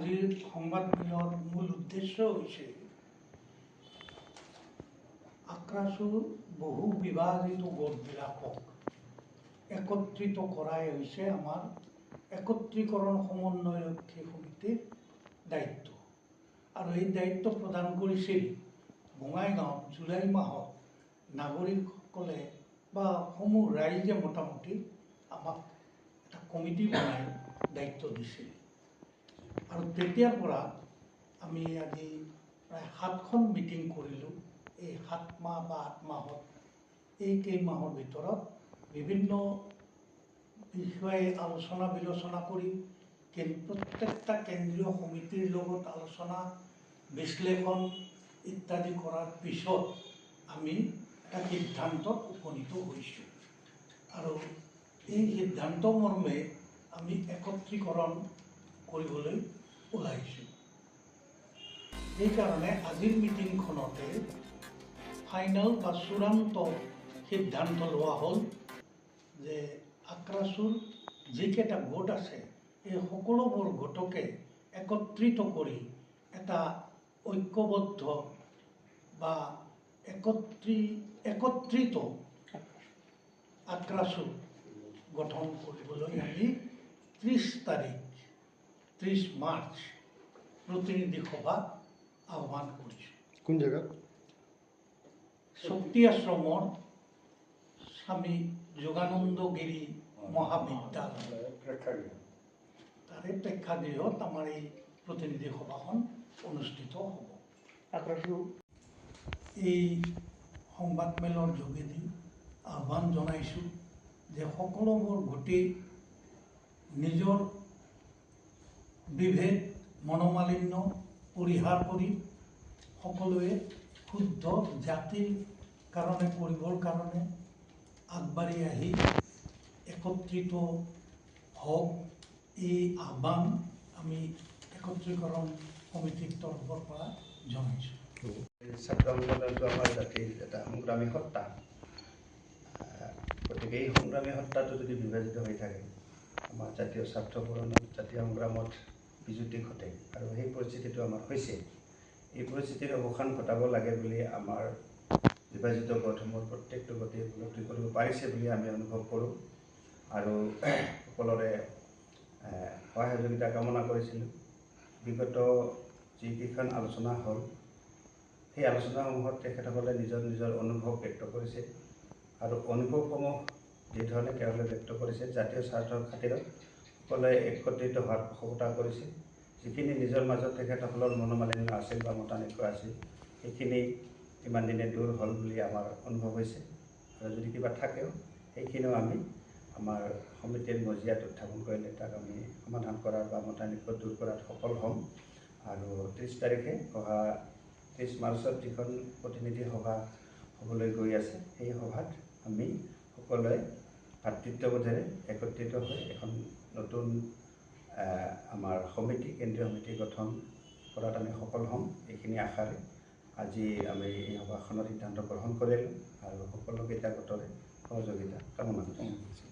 আজিৰ সংবাদমেলৰ মূল উদ্দেশ্য হৈছে আক্ৰাছুৰ বহু বিভাজিত গোটবিলাকক একত্ৰিত কৰাই হৈছে আমাৰ একত্ৰীকৰণ সমন্বয়ৰক্ষী সমিতিৰ দায়িত্ব। আৰু এই দায়িত্ব প্ৰদান কৰিছিল বঙাইগাঁৱত জুলাই মাহত নাগৰিকসকলে বা সমূহ ৰাইজে মোটামুটি আমাক এটা কমিটি বনাই দায়িত্ব দিছিল। আৰু তেতিয়াৰ পৰা আমি আজি প্ৰায় 7খন মিটিং কৰিলোঁ। এই 7 মাহ বা 8 মাহত এই কেইমাহৰ ভিতৰত বিভিন্ন বিষয়ে আলোচনা বিলোচনা কৰি প্ৰত্যেকটা কেন্দ্ৰীয় সমিতিৰ লগত আলোচনা বিশ্লেষণ ইত্যাদি কৰাৰ পিছত আমি এটা সিদ্ধান্তত উপনীত হৈছোঁ। আৰু এই সিদ্ধান্ত মৰ্মে আমি একত্ৰীকৰণ কৰিবলৈ ওলাইছোঁ। সেইকাৰণে আজিৰ মিটিংখনতে ফাইনেল বা চূড়ান্ত সিদ্ধান্ত লোৱা হ'ল যে আক্ৰাছুৰ যিকেইটা গোট আছে এই সকলোবোৰ গোটকে একত্ৰিত কৰি এটা ঐক্যবদ্ধ বা একত্ৰিত আক্ৰাছু গঠন কৰিবলৈ আমি 30 মাৰ্চ প্ৰতিনিধি সভা আহ্বান কৰিছোঁ। কোন জেগাত? শক্তি আশ্ৰমৰ স্বামী যোগানন্দগিৰি মহাবিদ্যালয় তাৰে প্ৰেক্ষাগৃহত আমাৰ এই প্ৰতিনিধি সভাখন অনুষ্ঠিত হ'ব। আক্ৰাছু এই সংবাদমেলৰ যোগেদি আহ্বান জনাইছোঁ যে সকলোবোৰ গোটেই নিজৰ বিভেদ মনোমালিন্য পৰিহাৰ কৰি সকলোৱে শুদ্ধ জাতিৰ কাৰণে কৰিবৰ কাৰণে আগবাঢ়ি আহি একত্ৰিত হওক, এই আহ্বান আমি একত্ৰীকৰণ সমিতিৰ তৰফৰ পৰা জনাইছোঁ। ছাত্ৰ আন্দোলনটো আমাৰ জাতিৰ এটা সংগ্ৰামী সত্তা। গতিকে এই সংগ্ৰামী সত্তাটো যদি বিভাজিত হৈ থাকে, আমাৰ জাতীয় স্বাৰ্থ পূৰণত জাতীয় সংগ্ৰামত বিজুতি ঘটে। আৰু সেই পৰিস্থিতিটো আমাৰ হৈছে। এই পৰিস্থিতিৰ অৱসান ঘটাব লাগে বুলি আমাৰ বিভাজিত গোটসমূহৰ প্ৰত্যেকটো গোটে উপলব্ধি কৰিব পাৰিছে বুলি আমি অনুভৱ কৰোঁ। আৰু সকলোৰে সহায় সহযোগিতা কামনা কৰিছিলোঁ। বিগত যিকেইখন আলোচনা হ'ল সেই আলোচনাসমূহত তেখেতসকলে নিজৰ নিজৰ অনুভৱ ব্যক্ত কৰিছে। আৰু অনুভৱসমূহ যিধৰণে তেওঁলোকে ব্যক্ত কৰিছে জাতীয় স্বাৰ্থৰ খাতিৰত সকলোৱে একত্ৰিত হোৱাৰ পোষকতা কৰিছে। যিখিনি নিজৰ মাজত তেখেতসকলৰ মনোমালিন্য আছিল বা মতানৈক্য আছিল সেইখিনি ইমান দিনে দূৰ হ'ল বুলি আমাৰ অনুভৱ হৈছে। আৰু যদি কিবা থাকেও সেইখিনিও আমি আমাৰ সমিতিৰ মজিয়াত উত্থাপন কৰিলে তাক আমি সমাধান কৰাৰ বা মতানৈক্য দূৰ কৰাত সফল হ'ম। আৰু 30 তাৰিখে অহা 30 মাৰ্চত যিখন প্ৰতিনিধি সভা হ'বলৈ গৈ আছে সেই সভাত আমি সকলোৱে ভাতৃত্ববোধেৰে একত্ৰিত হৈ এখন নতুন আমাৰ সমিতি কেন্দ্ৰীয় সমিতি গঠন কৰাত আমি সফল হ'ম। এইখিনি আশাৰে আজি আমি এই সভাখনৰ সিদ্ধান্ত গ্ৰহণ কৰিলোঁ আৰু সকলোকেইটা গোটৰে সহযোগিতা কামনা কৰিছোঁ।